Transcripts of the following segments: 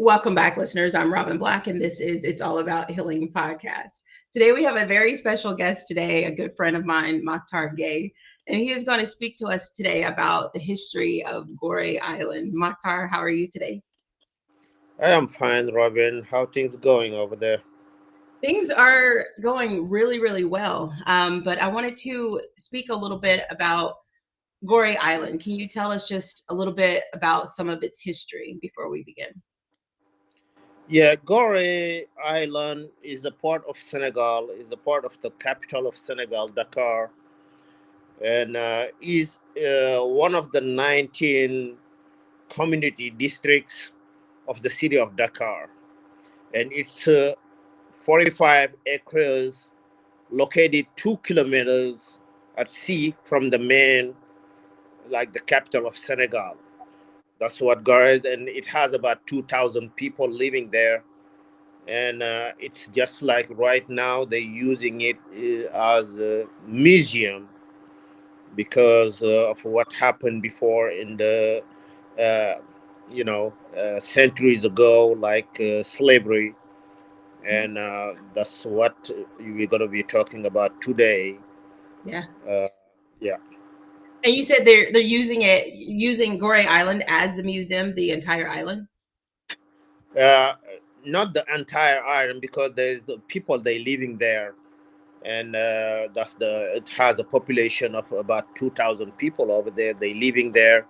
Welcome back, listeners. I'm Robin Black, and this is It's All About Healing podcast. Today, we have a very special guest today, a good friend of mine, Moctar Gueye, and he is going to speak to us today about the history of Goree Island. Moctar, how are you today? I am fine, Robin. How things going over there? Things are going really, really well, but I wanted to speak a little bit about Goree Island. Can you tell us just a little bit about some of its history before we begin? Yeah, Goree Island is a part of Senegal, is a part of the capital of Senegal, Dakar, and is one of the 19 community districts of the city of Dakar. And it's 45 acres located 2 kilometers at sea from the main, like the capital of Senegal. That's what Goree is, and it has about 2,000 people living there, and it's just like right now they're using it as a museum because of what happened before in the uh, centuries ago, like slavery, and that's what we're going to be talking about today. Yeah. uh, yeah. And you said they're using Goree Island as the museum, the entire island. uh, Not the entire island, because there's the people they living there, and it has a population of about 2,000 people over there. They living there,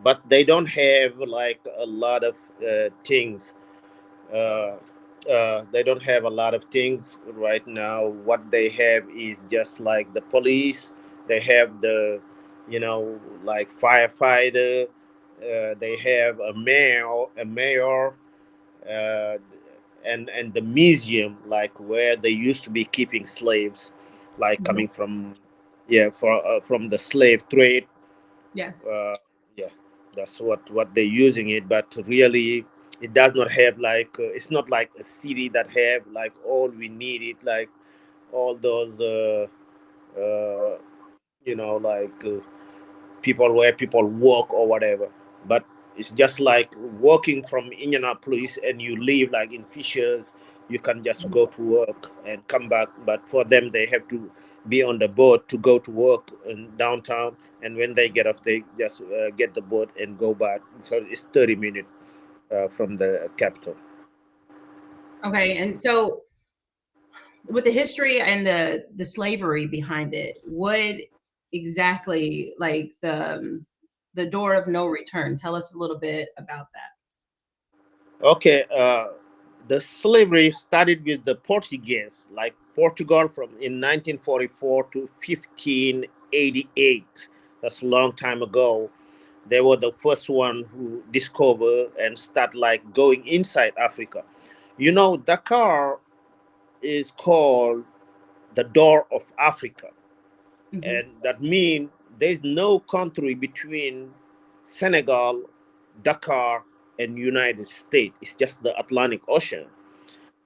but they don't have like a lot of things. uh, they don't have a lot of things right now. What they have is just like the police. They have the, like firefighter. They have a mayor, uh, and the museum, like where they used to be keeping slaves, like Mhm. coming from, yeah, from the slave trade. Yes. uh, yeah, that's what they're using it, but really it does not have like it's not like a city that have like all we need it, like all those uh, like people where people work or whatever. But it's just like working from Indianapolis and you live like in Fishers, you can just go to work and come back. But for them, they have to be on the boat to go to work in downtown. And when they get off, they just get the boat and go back, because it's 30 minutes from the capital. Okay, and so with the history and the slavery behind it, what exactly like the door of no return? Tell us a little bit about that. Okay, the slavery started with the Portuguese, like Portugal, from in 1944 to 1588. That's a long time ago. They were the first one who discovered and start like going inside Africa. Dakar is called the door of Africa, Hmm. and that means there's no country between Senegal, Dakar, and United States. It's just the Atlantic Ocean.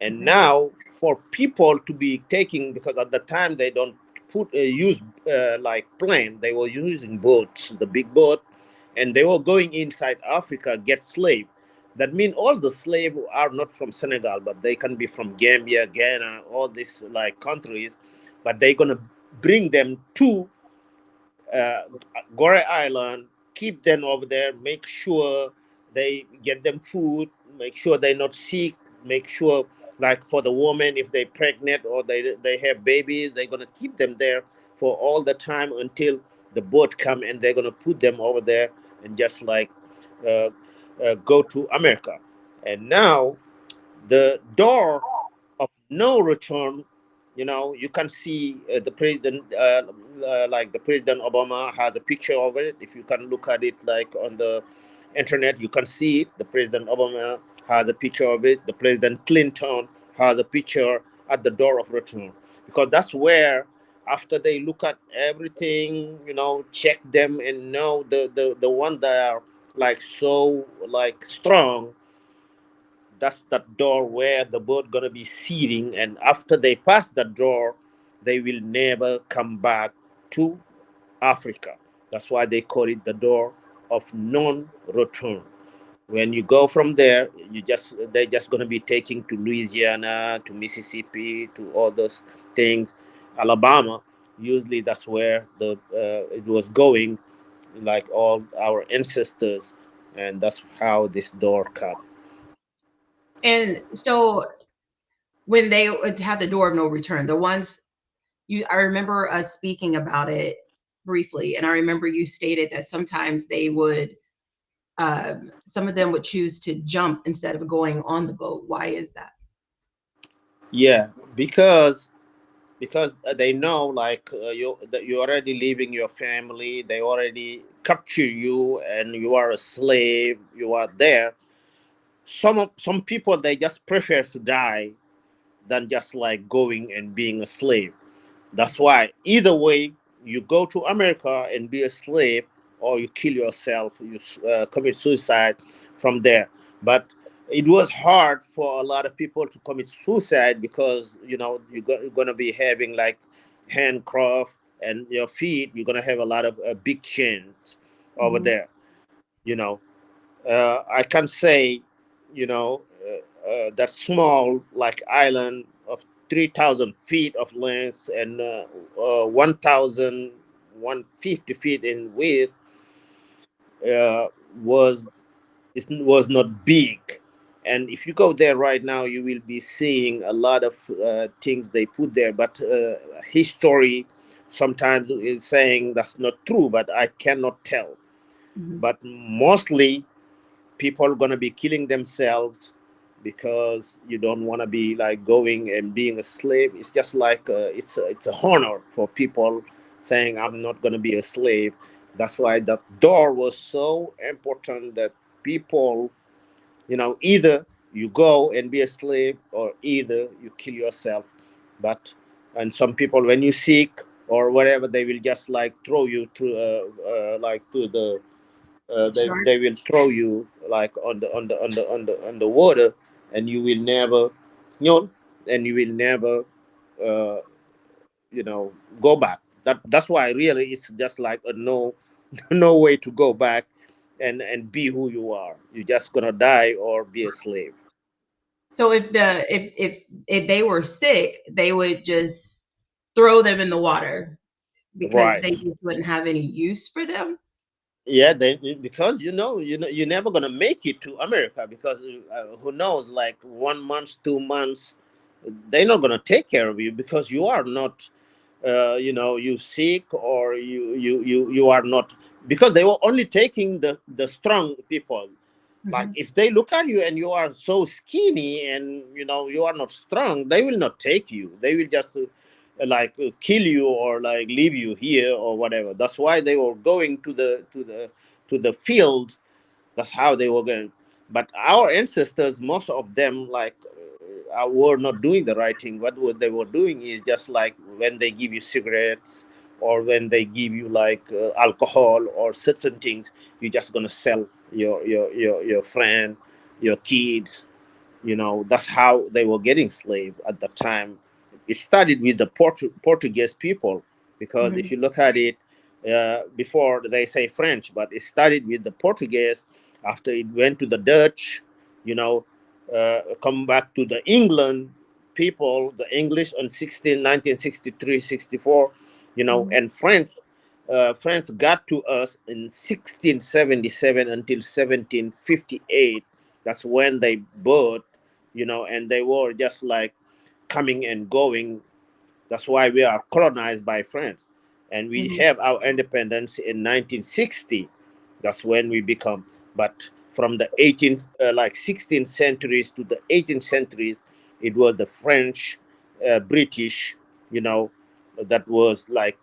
And Okay. now for people to be taking, because at the time they don't use like plane, they were using boats, the big boat, and they were going inside Africa get slave. That means all the slave are not from Senegal, but they can be from Gambia, Ghana, all these like countries, but they're gonna bring them to uh, Goree Island, keep them over there, make sure they get them food, make sure they're not sick, make sure, like for the woman, if they're pregnant or they have babies, they're gonna keep them there for all the time until the boat come, and they're gonna put them over there and just like uh, go to America. And now the door of no return. You can see the president, like the President Obama has a picture of it. If you can look at it like on the internet, you can see it. The President Obama has a picture of it. The President Clinton has a picture at the door of return, because that's where, after they look at everything, check them and know the one that are like so like strong. That's that door where the boat gonna be seating, and after they pass that door, they will never come back to Africa. That's why they call it the door of non-return. When you go from there, they're just going to be taking to Louisiana, to Mississippi, to all those things. Alabama, usually that's where the it was going, like all our ancestors, and that's how this door come. And so when they would have the door of no return, the ones I remember us speaking about it briefly, and I remember you stated that sometimes they would, some of them would choose to jump instead of going on the boat. Why is that? Yeah, because they know, like, you that you're already leaving your family, they already capture you and you are a slave, you are there. Some people, they just prefer to die than just like going and being a slave. That's why either way, you go to America and be a slave, or you kill yourself, you commit suicide from there. But it was hard for a lot of people to commit suicide because you're gonna be having like handcuff, and your feet, you're gonna have a lot of big chains over Mhm. there. You know, I can say, that small like island of 3,000 feet of length and 1,150 feet in width uh, was was not big. And if you go there right now, you will be seeing a lot of things they put there. But history sometimes is saying that's not true, but I cannot tell. Mhm. But mostly people gonna be killing themselves because you don't want to be like going and being a slave. It's just like it's a honor for people saying I'm not gonna be a slave. That's why that door was so important, that people, either you go and be a slave or either you kill yourself. But and some people, when you sick or whatever, they will just like throw you through like to the Shark. they will throw you like on the water, and you will never, you know and you will never uh, go back. That's why really it's just like a no no way to go back and be who you are. You're just gonna die or be a slave. So if they were sick, they would just throw them in the water because Right. they just wouldn't have any use for them. Yeah, because you're never gonna make it to America, because who knows, like 1 month, 2 months, they're not gonna take care of you because you are not, you sick, or you are not, because they were only taking the strong people. Like Mhm. if they look at you and you are so skinny and you are not strong, they will not take you. They will just kill you or like leave you here or whatever. That's why they were going to the field. That's how they were going. But our ancestors, most of them, like were not doing the right thing. What they were doing is just like when they give you cigarettes, or when they give you like alcohol or certain things, you're just gonna sell your friend, your kids. That's how they were getting slave at the time. It started with the Portuguese people, because if Mhm. you look at it, before they say French, but it started with the Portuguese. After it went to the Dutch, you know come back to the England people, the English on 1963, 64, Mhm. and France got to us in 1677 until 1758. That's when they bought, and they were just like coming and going. That's why we are colonized by France, and we Mhm. have our independence in 1960. That's when we become. But from the 18th, like 16th centuries to the 18th centuries, it was the French, British, you know, that was like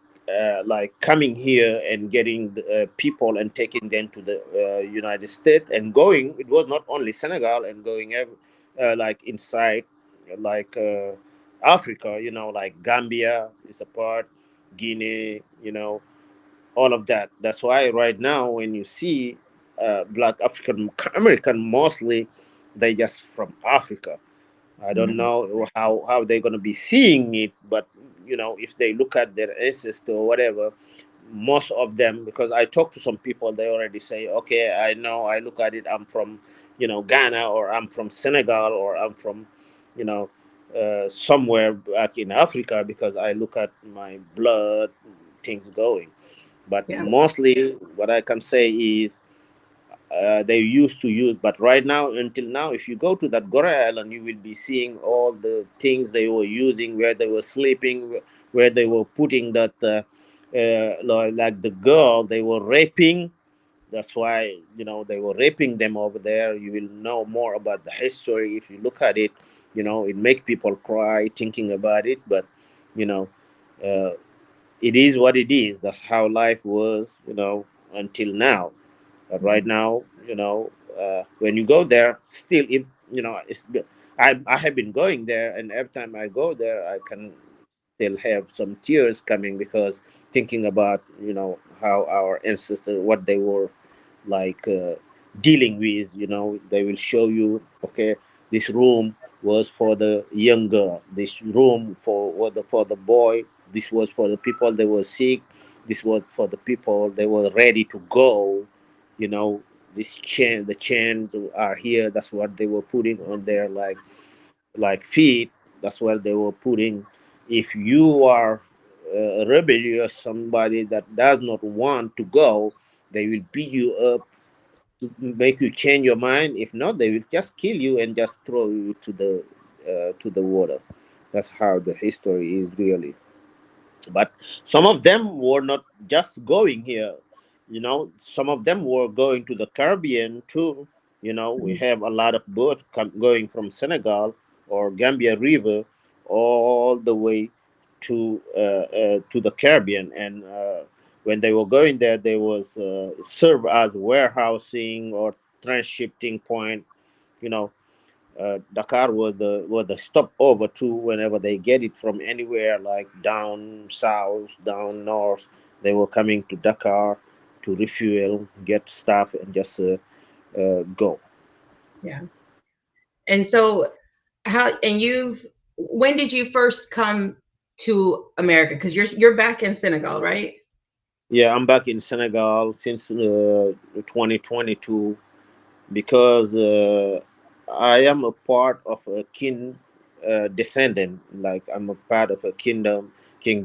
coming here and getting the people and taking them to the United States and going. It was not only Senegal and going like inside, like. Africa, like Gambia is a part, Guinea, all of that. That's why right now when you see Black African American, mostly they just from Africa. I don't Mhm. know how they're gonna be seeing it, but if they look at their ancestor or whatever, most of them, because I talk to some people, they already say, okay, I know, I look at it, I'm from, Ghana, or I'm from Senegal, or I'm from, you know somewhere back in Africa, because I look at my blood, things going. But Yeah. mostly what I can say is, they used to use, but right now, until now, if you go to that Goree Island, you will be seeing all the things they were using, where they were sleeping, where they were putting that, like the girl they were raping. That's why, they were raping them over there. You will know more about the history if you look at it. It make people cry thinking about it, but you know uh, it is what it is. That's how life was, until now. But right Mhm. now, when you go there, still, if I have been going there, and every time I go there, I can still have some tears coming, because thinking about, how our ancestors, what they were like, dealing with. They will show you, okay, this room was for the young girl, this room for the boy, this was for the people they were sick, this was for the people they were ready to go. you know the chains are here. That's what they were putting on their, like feet. That's what they were putting. If you are, rebellious, somebody that does not want to go, they will beat you up to make you change your mind. If not, they will just kill you and just throw you to the water. That's how the history is, really. But some of them were not just going here. Some of them were going to the Caribbean too. We Mhm. have a lot of boats going from Senegal or Gambia River all the way to the Caribbean. And when they were going there, they was serve as warehousing or transshipping point. you know Dakar was the stopover too. Whenever they get it from anywhere, like down south, down north, they were coming to Dakar to refuel, get stuff, and just go. Yeah. And so how and you've when did you first come to America? Because you're back in Senegal, right? Yeah, I'm back in Senegal since 2022, because I am a part of a king descendant. Like, I'm a part of a king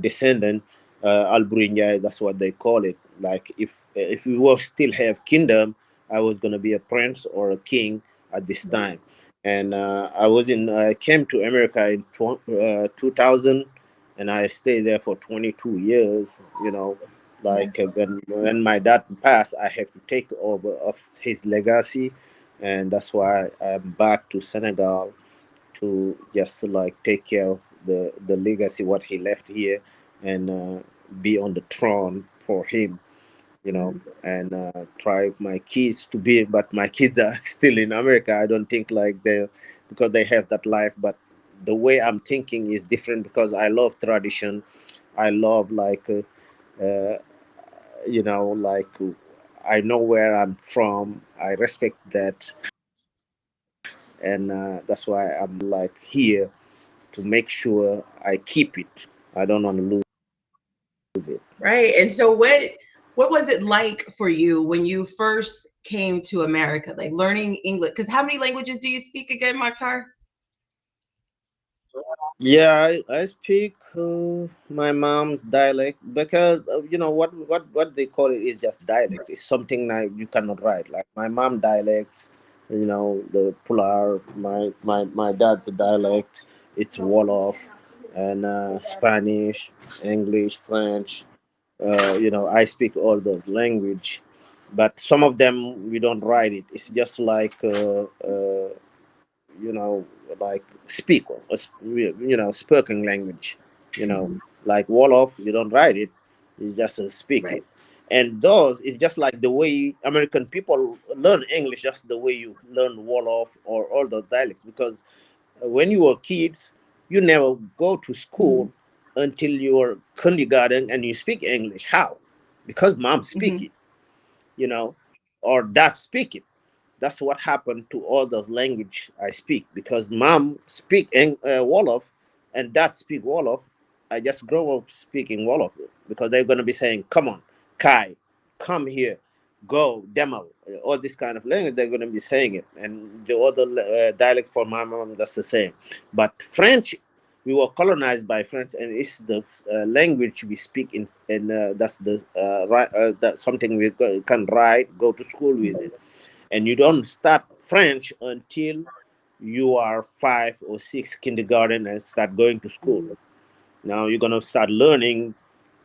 descendant, Alburinyai. That's what they call it. Like, if we were still have kingdom, I was gonna be a prince or a king at this time. And I came to America in 2000, and I stayed there for 22 years. Yeah. Like, when my dad passed, I have to take over of his legacy, and that's why I'm back to Senegal to just like take care of the legacy what he left here, and be on the throne for him. Mhm. And try my kids to be, but my kids are still in America. I don't think like they, because they have that life, but the way I'm thinking is different, because I love tradition. I love, like, like, I know where I'm from. I respect that, and that's why I'm like here to make sure I keep it. I don't want to lose it. Right. And so what was it like for you when you first came to America, like learning English? Because how many languages do you speak again, Maktar? Yeah, I speak my mom's dialect, because what they call it is just dialect. It's something that you cannot write. Like my mom dialect, the Pular. My dad's dialect. It's Wolof, and Spanish, English, French. I speak all those language, but some of them we don't write it. It's just like, you know, like speak, spoken language, you know, Mhm. like Wolof, you don't write it, you just speak Right. it. And those is just like the way American people learn English, just the way you learn Wolof or all those dialects. Because when you were kids, you never go to Mhm. school until you were kindergarten, and you speak English. How? Because mom speak Mhm. it, you know, or dad speak it. That's what happened to all those language I speak, because mom speak Wolof and dad speak Wolof. I just grow up speaking Wolof, because they're gonna be saying, "Come on." Kai, come here, go, demo, all this kind of language, they're going to be saying it. And the other dialect for my mom, that's the same. But French, we were colonized by French, and it's the language we speak in, and that's the that's something we can write, go to school with it. And you don't start French until you are 5 or 6 kindergarten and start going to school. Mhm. Now you're gonna start learning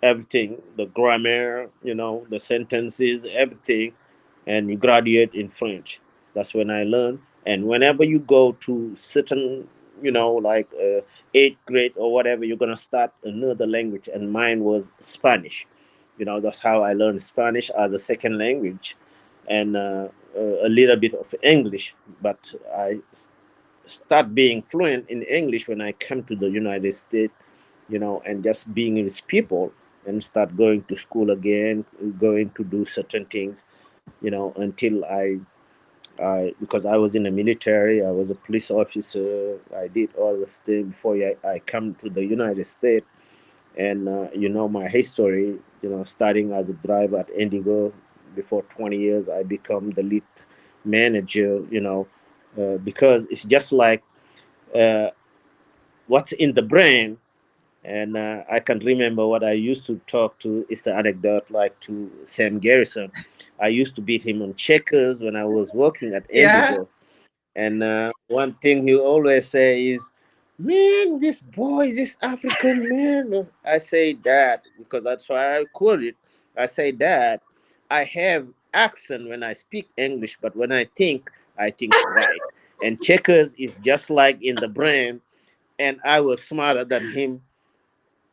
everything, the grammar, the sentences, everything, and you graduate in French. That's when I learned. And whenever you go to certain, like 8th grade or whatever, you're gonna start another language. And mine was Spanish. That's how I learned Spanish as a second language, and a little bit of English. But I start being fluent in English when I came to the United States, and just being with people and start going to school again, going to do certain things, until because I was in the military, I was a police officer, I did all the things before I come to the United States. And my history, starting as a driver at Indigo, before 20 years, I become the lead manager, because it's just like uh, what's in the brain. And I can remember what I used to talk to. It's the anecdote like to Sam Garrison. I used to beat him on checkers when I was working at Yeah. Indigo. And one thing he always say is, "Man, this boy, this African man." I say that because that's why I quote it. I say that I have accent when I speak English, but when I think right. And checkers is just like in the brain, and I was smarter than him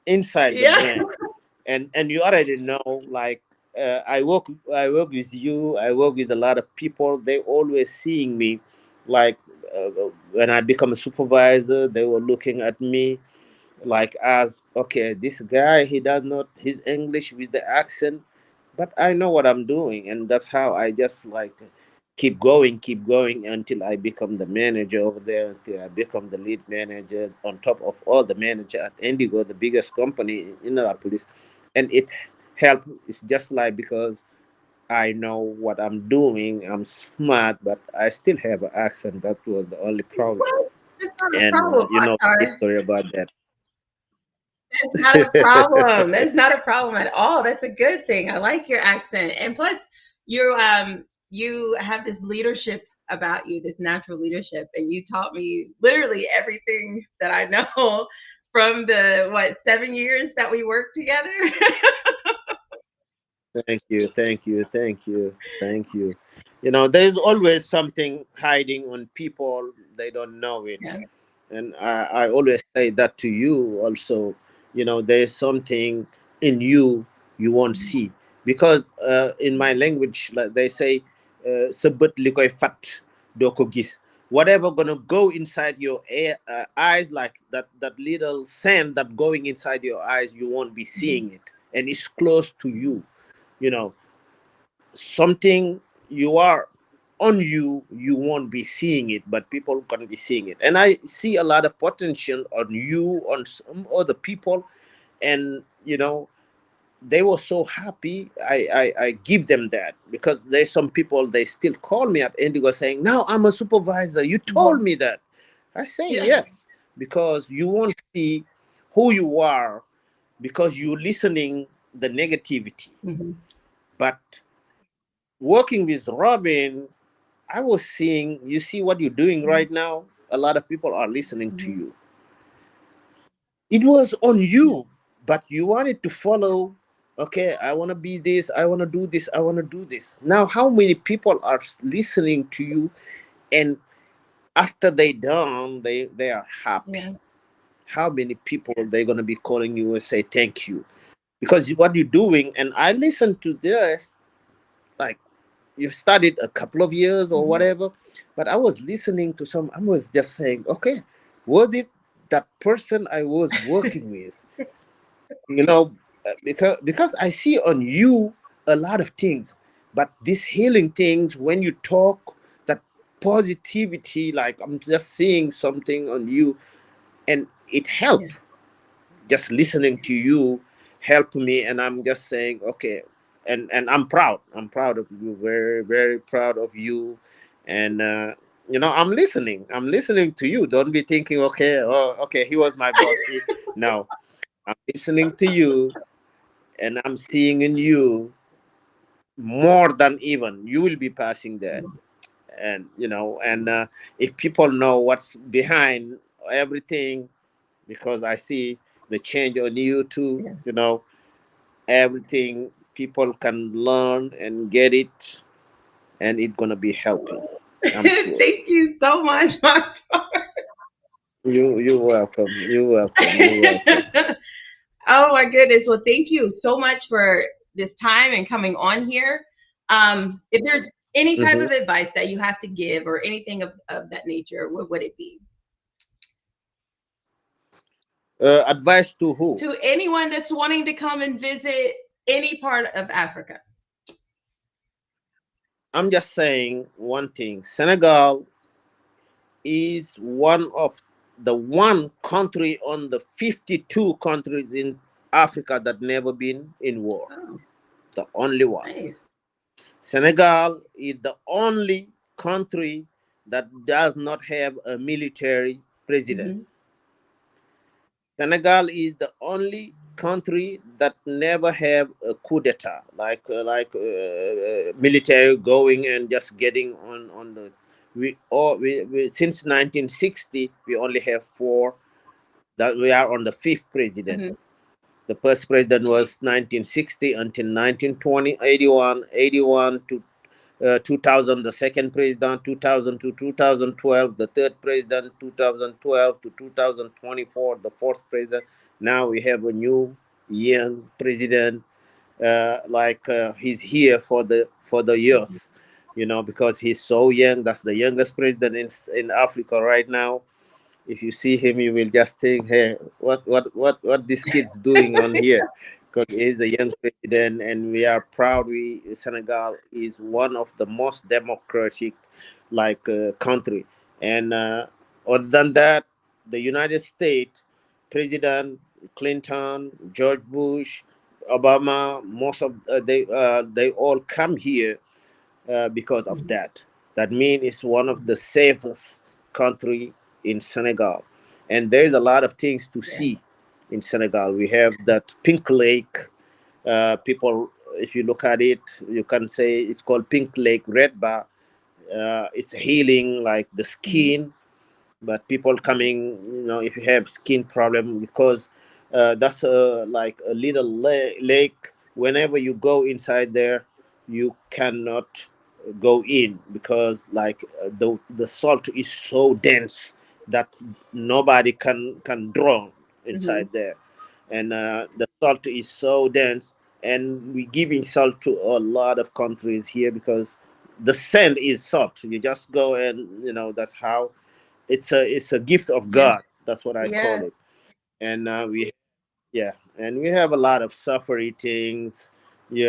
inside the Yeah. brain. And you already know, like I work with you, I work with a lot of people. They always seeing me, like when I become a supervisor, they were looking at me like, as okay, this guy, he does not his English with the accent, but I know what I'm doing. And that's how I just like keep going until I become the manager over there, until I become the lead manager on top of all the manager at Indigo, the biggest company in Indianapolis. And it helped. It's just like because I know what I'm doing, I'm smart, but I still have an accent. That was the only problem. What? That's not a And problem, the Akhtar. history about That's not a that. problem. That's not a problem at all. That's a good thing. I like your accent. And plus you have this leadership about you, this natural leadership, and you taught me literally everything that I know from the 7 years that we worked together. Thank you, thank you, thank you, thank you. There's always something hiding on people, they don't know it. Yeah. And I always say that to you also. There's something in you you won't see. Because in my language, like they say, "Sebut likoy fat doko gis." Whatever gonna go inside your eyes, like that little sand that going inside your eyes, you won't be Mhm. seeing it. And it's close to you. you know Something you are on you, you won't be seeing it, but people can be seeing it. And I see a lot of potential on you, on some other people. And they were so happy. I give them that, because there's some people, they still call me at Indigo saying, "Now I'm a supervisor, you told Mhm. me that." I say Yeah. yes, because you won't see who you are, because you're listening the negativity. Mhm. But working with Robin, I was seeing, you see what you're doing Mhm. right now? A lot of people are listening to Mhm. you. It was on you, but you wanted to follow. Okay, I want to be this, I want to do this, I want to do this. Now, how many people are listening to you, and after they done, they are happy? Yeah. How many people they're going to be calling you and say thank you? Because what you're doing, and I listened to this, like, you studied a couple of years or Mhm. whatever, but I was listening to some, I was just saying, okay, was it that person I was working with? you know because I see on you a lot of things, but these healing things, when you talk, that positivity, like I'm just seeing something on you, and it Yeah. helped. Just listening to you helped me, and I'm just saying, okay, and I'm proud. I'm proud of you. Very, very proud of you. And I'm listening. I'm listening to you. Don't be thinking, okay, oh, okay, he was my boss. No, I'm listening to you, and I'm seeing in you more than even you will be passing that. And if people know what's behind everything, because I see the change on you too. Yeah. Everything people can learn and get it, and it's gonna be helping. I'm sure. Thank you so much, Moctar. You're welcome. You're welcome. You're welcome. Oh my goodness. Well, thank you so much for this time and coming on here. If there's any type Hmm. of advice that you have to give or anything of that nature, what would it be? Advice to who? To anyone that's wanting to come and visit any part of Africa. I'm just saying one thing. Senegal is one of the one country on the 52 countries in Africa that never been in war. Oh, The only one. nice. Senegal is the only country that does not have a military president. Hmm. Senegal is the only country that never have a coup d'etat, military going and just getting on the. We since 1960 we only have four, that we are on the fifth president. Hmm. The first president was 1960 until 1920, 81 to 2000, the second president 2000 to 2012, the third president 2012 to 2024, the fourth president. Now we have a new young president, he's here for the years, because he's so young. That's the youngest president in Africa right now. If you see him, you will just think, hey, what this kid's doing on here? Because he's a young president, and we are proud. Senegal is one of the most democratic, country. And other than that, the United States President Clinton, George Bush, Obama, most of they all come here because of Hmm. that. That means it's one of the safest country in Senegal, and there's a lot of things to Yeah. see in Senegal. We have that Pink Lake. People, if you look at it, you can say it's called Pink Lake Red Bar. It's healing like the Hmm. skin, but people coming, if you have skin problem, because that's like a little lake. Whenever you go inside there, you cannot go in, because the salt is so dense that nobody can drown Hmm. inside there. And the salt is so dense, and we giving salt to a lot of countries here, because the sand is salt. You just go, and that's how it's a gift of Yeah. God. That's what I Yeah. call it. And yeah, and we have a lot of safari things. We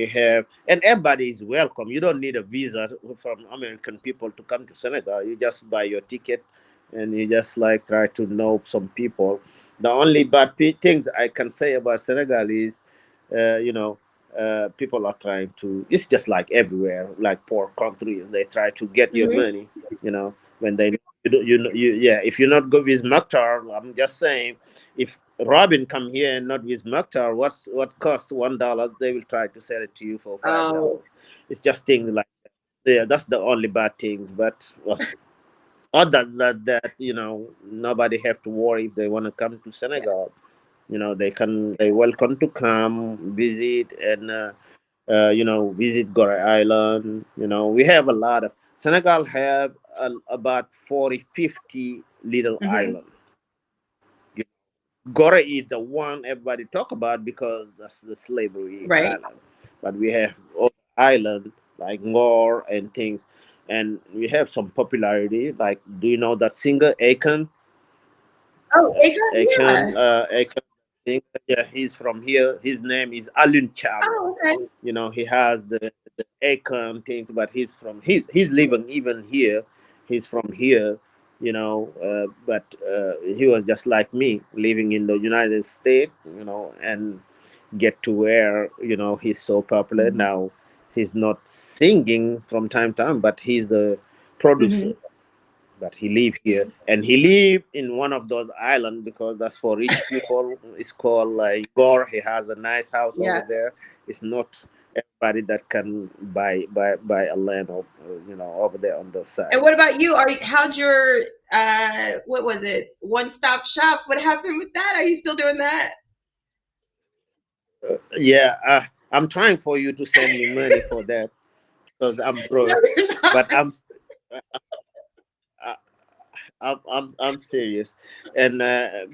have, and everybody is welcome. You don't need a visa from American people to come to Senegal. You just buy your ticket, and you just try to know some people. The only bad things I can say about Senegal is, uh, you know, people are trying to. It's just like everywhere, like poor countries. They try to get your Hmm. money. When they yeah. If you're not good with Moctar, I'm just saying, if Robin come here and not with Moctar, what costs $1? They will try to sell it to you for Oh, $5. It's just things like that. Yeah, that's the only bad things. But other than that, nobody have to worry if they want to come to yeah. Senegal. They welcome to come visit, and visit Goree Island. We have a lot of Senegal have about 40, 50 little Hmm. island. Goree is the one everybody talk about because that's the slavery Right. island. But we have other island like Ngor and things, and we have some popularity. Like, do you know that singer Akon? Oh, Akon, yeah. Akon singer. Yeah, he's from here. His name is Alun Chalo. Oh, okay. He has the Akon things, but he's living even here. He's from here. But he was just like me, living in the United States. And get to where he's so popular Mhm. now. He's not singing from time to time, but he's a producer. Mhm. But he live here, and he live in one of those islands because that's for rich people. It's called like Gore. He has a nice house over Yeah. there. It's not everybody that can buy a land over there on the And side. what about you? How'd your what was it? One stop shop. What happened with that? Are you still doing that? Yeah, I'm trying for you to send me money for that because I'm No, broke, you're not. but I, I'm serious, and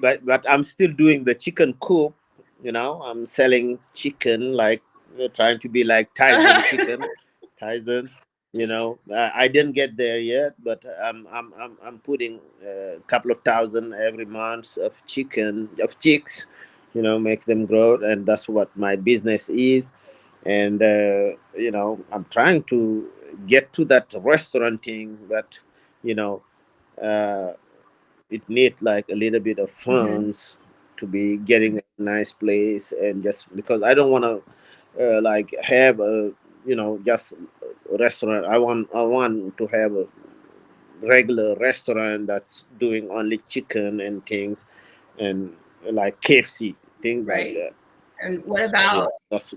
but I'm still doing the chicken coop. I'm selling chicken like trying to be like Tyson chicken, Tyson. I didn't get there yet, but I'm putting a couple of thousand every month of chicken of chicks, make them grow, and that's what my business is. And I'm trying to get to that restaurant thing, but you know uh, it need like a little bit of Mhm. funds to be getting a nice place, and just because I don't want to like have a just a restaurant. I want to have a regular restaurant that's doing only chicken and things, and like KFC things like Right. that. And what Yeah, about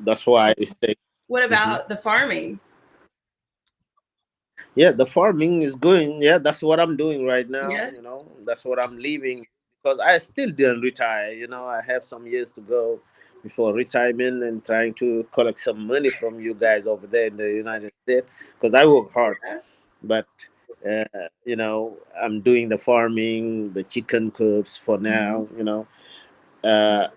that's why I say. Mhm. the farming? Yeah, the farming is going. Yeah, that's what I'm doing right now. Yeah. That's what I'm leaving because I still didn't retire. I have some years to go before retirement and trying to collect some money from you guys over there in the United States because I work hard. Yeah. But uh, I'm doing the farming, the chicken coops for Mhm. now. Uh,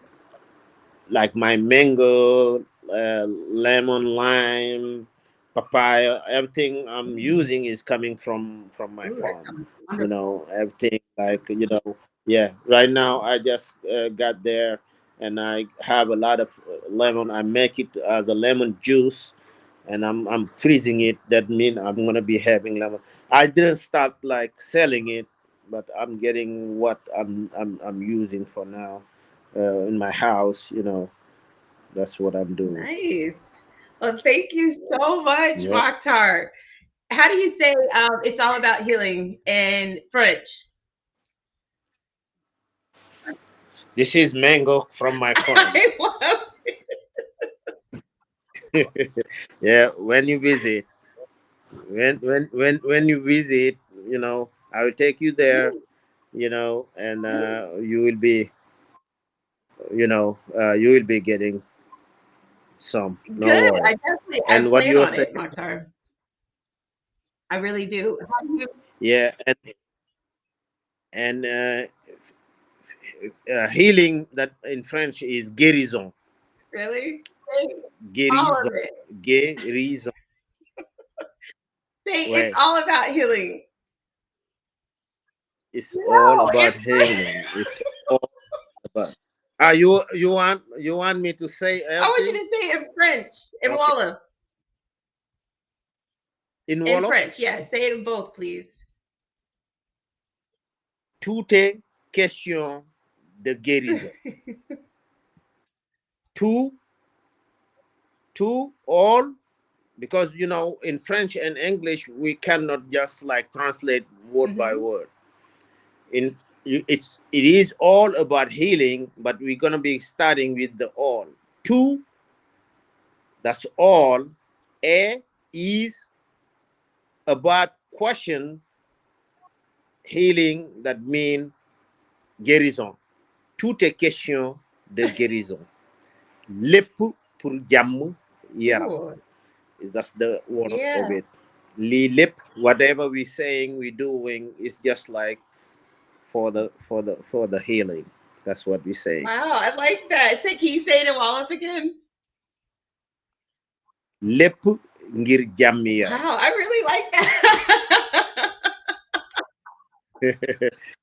like my mango, lemon, lime, papaya, everything I'm using is coming from my Ooh, that farm. sounds wonderful. Everything like yeah. Right now I just got there, and I have a lot of lemon. I make it as a lemon juice, and I'm freezing it. That means I'm gonna be having lemon. I didn't start like selling it, but I'm getting what I'm using for now in my house. That's what I'm doing. Nice. Well, thank you so much, Yep. Moctar. How do you say it's all about healing in French? This is mango from my farm. I love Yeah, when you visit, when you visit, I will take you there, and you will be getting some. No good. worry. I And what plan you were on saying, it, Moctar. I really do. How do you yeah, and healing that in French is guérison, really say all of guérison, it? guérison. Say it's Right. all about healing. It's all No, about healing. It's all about. You want me to say I want you everything? to say it in French, in Okay. Wolof, In in Wolof, French. Yeah, say it in both, please. tout est question de guérison. Tout, tout, all, because in French and English we cannot just like translate word by Hmm. word. It is all about healing, but we're gonna be starting with the all. Tout, that's all. A is about question healing, that mean guérison. Tout est question de guérison. Lépp pour jàmm yaram. Ooh, Is that's the word of yeah. it. Lii lépp, whatever we saying, we doing, is just like for the healing. That's what we saying. Wow, I like that. Say, can you say it in Wolof again? Lépp ngir jàmm yaram. Wow, I really like that.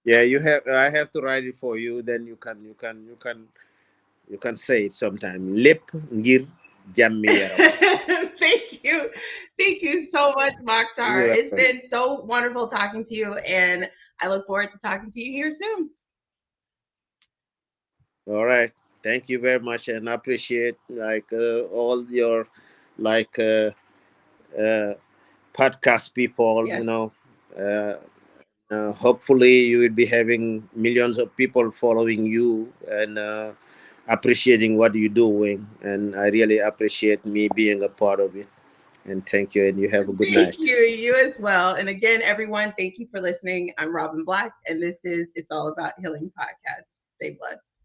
Yeah, I have to write it for you. Then you can say it sometime. Lépp ngir jàmm yaram. Thank you. Thank you so much, Mokhtar. You're It's welcome. been so wonderful talking to you, and I look forward to talking to you here soon. All right. Thank you very much, and I appreciate like all your like uh, podcast people. Yes. Uh, hopefully, you will be having millions of people following you and appreciating what you're doing. And I really appreciate me being a part of it. And thank you, and you have a good Thank night. you. You as well. And again, everyone, thank you for listening. I'm Robin Black, and this is It's All About Healing podcast. Stay blessed.